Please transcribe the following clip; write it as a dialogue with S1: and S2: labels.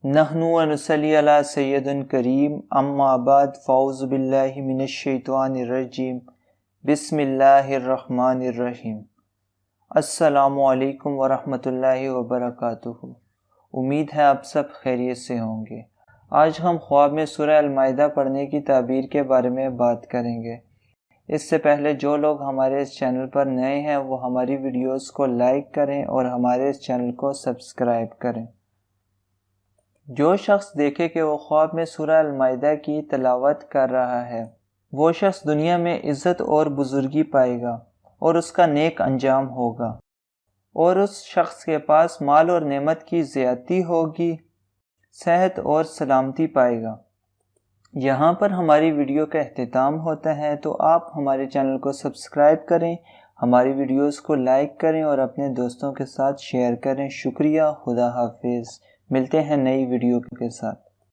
S1: نحن ونصلی علی سیدن کریم اما بعد فاعوذ باللہ من الشیطان الرجیم بسم اللہ الرحمن الرحیم۔ السلام علیکم ورحمۃ اللہ وبرکاتہ۔ امید ہے آپ سب خیریت سے ہوں گے۔ آج ہم خواب میں سورہ المائدہ پڑھنے کی تعبیر کے بارے میں بات کریں گے۔ اس سے پہلے جو لوگ ہمارے اس چینل پر نئے ہیں وہ ہماری ویڈیوز کو لائک کریں اور ہمارے اس چینل کو سبسکرائب کریں۔ جو شخص دیکھے کہ وہ خواب میں سورہ المائدہ کی تلاوت کر رہا ہے، وہ شخص دنیا میں عزت اور بزرگی پائے گا اور اس کا نیک انجام ہوگا، اور اس شخص کے پاس مال اور نعمت کی زیادتی ہوگی، صحت اور سلامتی پائے گا۔ یہاں پر ہماری ویڈیو کا اختتام ہوتا ہے، تو آپ ہمارے چینل کو سبسکرائب کریں، ہماری ویڈیوز کو لائک کریں اور اپنے دوستوں کے ساتھ شیئر کریں۔ شکریہ، خدا حافظ۔ ملتے ہیں نئی ویڈیو کے ساتھ۔